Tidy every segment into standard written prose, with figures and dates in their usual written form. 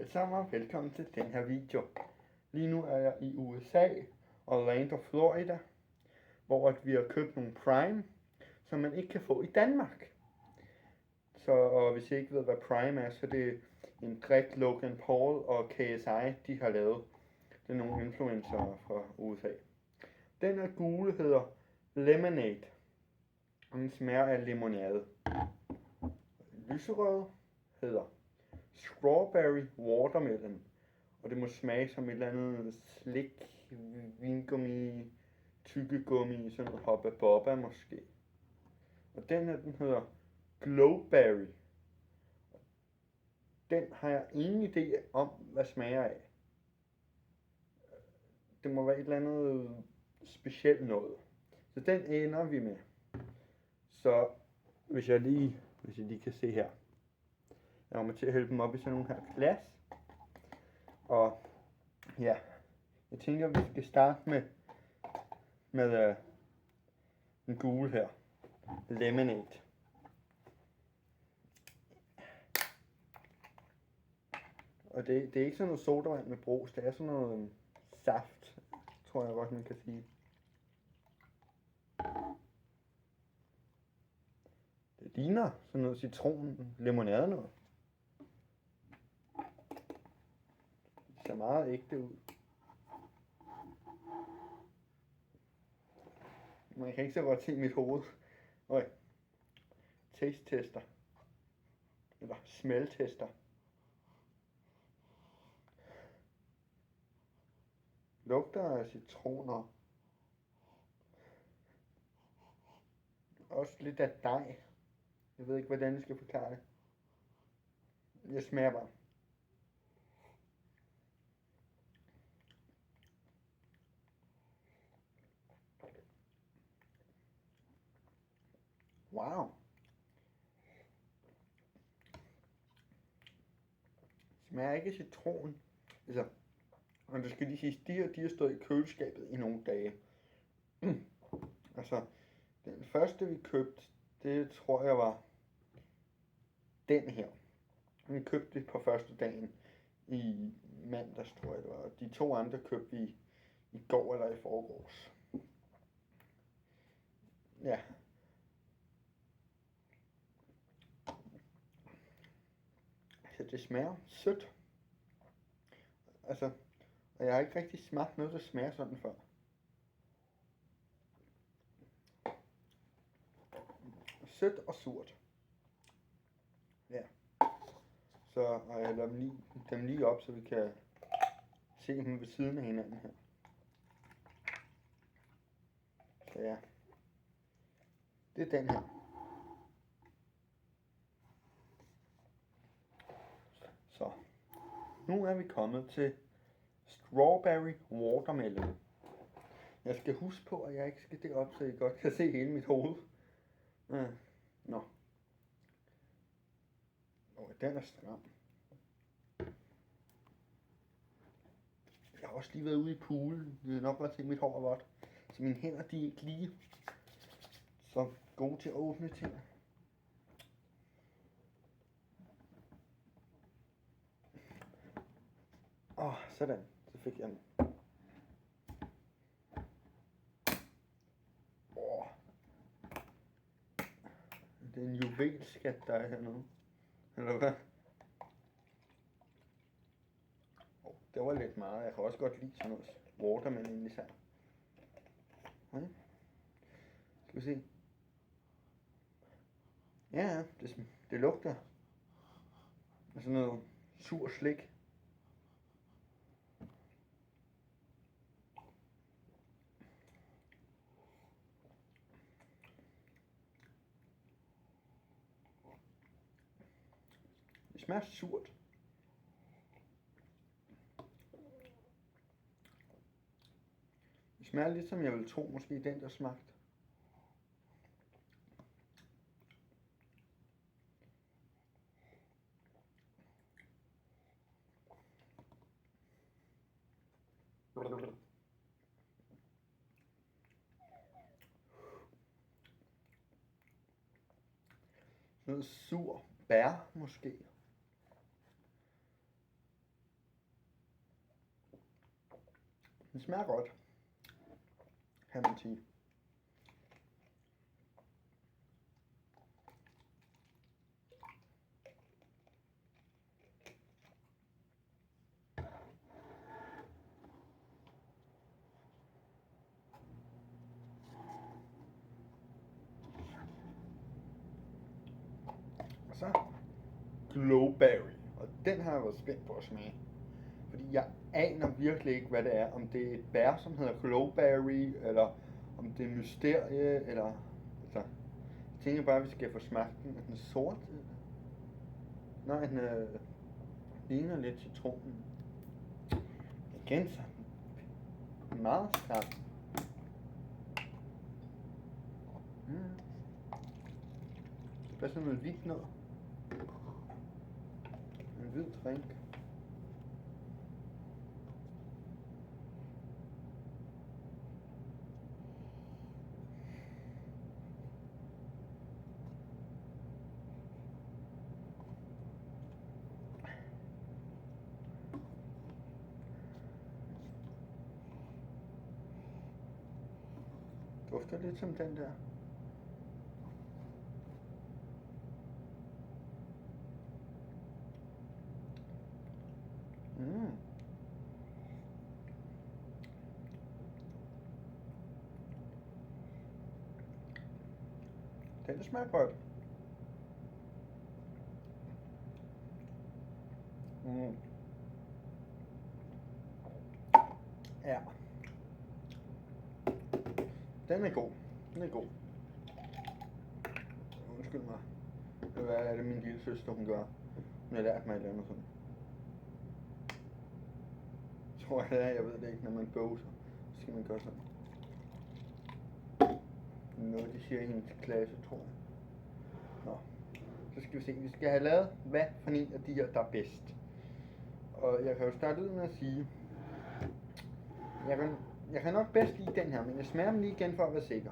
alle sammen og velkommen til den her video. Lige nu er jeg i USA, Orlando, Florida, hvor vi har købt nogle Prime, som man ikke kan få i Danmark. Og hvis I ikke ved, hvad Prime er, så det er en drik, Logan Paul og KSI, de har lavet. Det er nogle influencer fra USA. Den her gule hedder Lemonade, og den smager af limonade. Lyserød hedder Strawberry Watermelon, og det må smage som et eller andet slik, vingummi, tyggegummi, sådan noget hoppa bobba måske. Og den her, den hedder Glowberry. Den har jeg ingen idé om, hvad smager af. Det må være et eller andet specielt noget. Så den ender vi med. Så hvis jeg lige kan se her. Jeg kommer til at hælde dem op i sådan nogle her glas. Og ja, jeg tænker, at vi skal starte med den gule her. Lemonade. Og det er ikke sådan noget sodavand med brus, det er sådan noget saft, tror jeg godt man kan sige. Det ligner sådan noget citron limonade noget. Det ser meget ægte ud. Man kan ikke så godt se mit hoved. Okay. Taste tester. Eller smell tester. Lugter af citroner. Også lidt af dej. Jeg ved ikke, hvordan jeg skal forklare det. Jeg smager bare. Wow. Smager ikke citron. Altså, og det skal lige sige, de har stået i køleskabet i nogle dage. Altså, den første vi købte, det tror jeg var den her. Vi købte det på første dagen i mandags, tror jeg det var. Og de to andre købte vi i går eller i forgårs. Ja. Så det smager sødt. Altså, og jeg har ikke rigtig smagt noget, der smager sådan før. Sødt og surt. Ja. Så og jeg lader dem lige op, så vi kan se dem ved siden af hinanden her. Så ja. Det er den her. Så. Nu er vi kommet til Strawberry Watermelon. Jeg skal huske på, at jeg ikke skal derop, så I godt kan se hele mit hoved. Nå. Den er stram. Jeg har også lige været ude i poolen. Det er nok bare til, mit hår er vådt. Så mine hænder, de er ikke lige så gode til at åbne ting. Sådan. Så fik jeg den. Det er en juvelskat, der er hernede. Eller hvad? Det var lidt meget. Jeg kan også godt lide sådan noget watermelon især. Okay. Skal vi se. Ja, det lugter af sådan noget sur slik. Det smager surt. Det smager lidt som jeg ville tro, måske den der smagte. Noget sur bær måske. Den smager godt, kan man sige. Og så Glowberry, og den har jeg været spændt på at smage. Fordi jeg aner virkelig ikke, hvad det er. Om det er et bær, som hedder Glowberry, eller om det er mysterie, eller... Altså, jeg tænker bare, at vi skal få smagt den. Er den sort? Nej, den ligner lidt citronen. Igen så. Meget skarp. Hvad så noget hvidt noget? En hvid drink. Dufter lidt som den der. Den smager godt. Ja. Den er god. Den er god. Undskyld mig. Hvad er det min lille søster hun gør? Hun har lært mig et eller andet sådan. Tror jeg det er, jeg ved det ikke, når man bøvser, så skal man gøre sådan. Noget de siger i hendes klasse, tror jeg. Nå. Så skal vi se, vi skal have lavet, hvad for en af de her, der er bedst. Og jeg kan jo starte ud med at sige, jeg kan nok bedst lide den her, men jeg smager dem lige igen for at være sikker.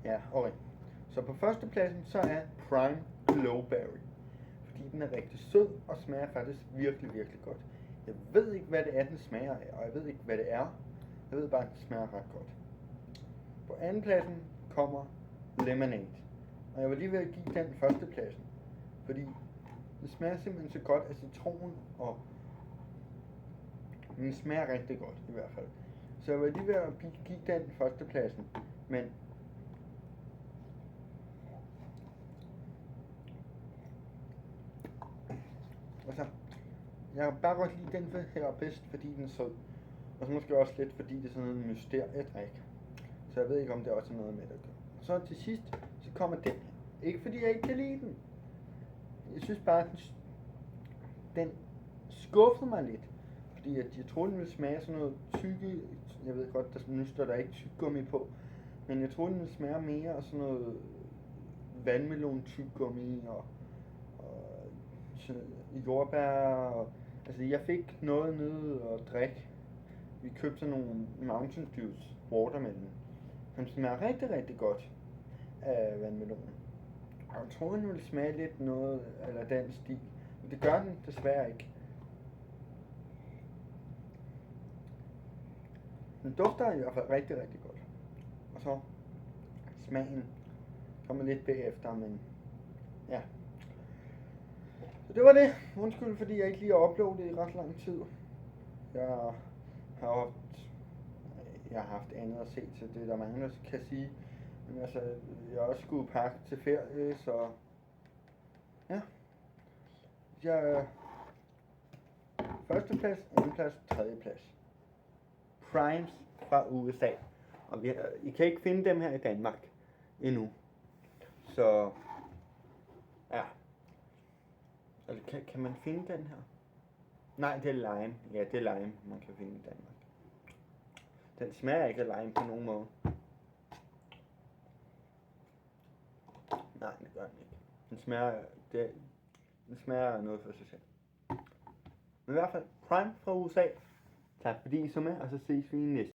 Ja, okay. Så på førstepladsen, så er Prime Glowberry. Fordi den er rigtig sød og smager faktisk virkelig, virkelig godt. Jeg ved ikke, hvad det er, den smager af, og jeg ved ikke, hvad det er. Jeg ved bare, at den smager ret godt. På andenpladsen kommer Lemonade. Og jeg var lige ved at give den førstepladsen. Fordi den smager simpelthen så godt af citron, og den smager rigtig godt i hvert fald. Så jeg var lige ved at give den førstepladsen. Men altså, jeg kan bare godt lide den her bedst, fordi den er sød. Og så måske også lidt, fordi det er sådan en mysteriedrik. Så jeg ved ikke, om det også er noget med det at gøre. Og så til sidst, så kommer den her. Ikke fordi jeg ikke kan lide den. Jeg synes bare, at den skuffede mig lidt. Fordi jeg troede, den ville smage sådan noget tykke. Jeg ved godt, nu står der ikke tyggegummi på. Men jeg troede, den ville smage mere af sådan noget vandmelon tyggegummi og jordbær. Og, altså jeg fik noget nede og drikke. Vi købte sådan nogle Mountain Dew watermelon, som smager rigtig, rigtig godt af vandmelonen. Og jeg troede, den ville smage lidt noget eller den stil. Men det gør den desværre ikke. Den dufter i hvert fald rigtig, rigtig godt. Og så smagen kommer lidt bagefter, men ja. Så det var det. Undskyld, fordi jeg ikke lige har uploadet i ret lang tid. Jeg har haft andet at se til det, der mange der kan sige. Men altså, jeg har også skulle pakke til ferie, så ja. Jeg førsteplads, andenplads, tredjeplads. Primes fra USA. Og I kan ikke finde dem her i Danmark endnu. Så Ja. Eller kan man finde den her? Nej, det er lime. Ja, det er lime, man kan finde i Danmark. Den smager ikke af lime på nogen måde. Nej, det gør den ikke. Den smager noget for sig selv. Men i hvert fald, Prime fra USA. Tak fordi I så med, og så ses vi i næste.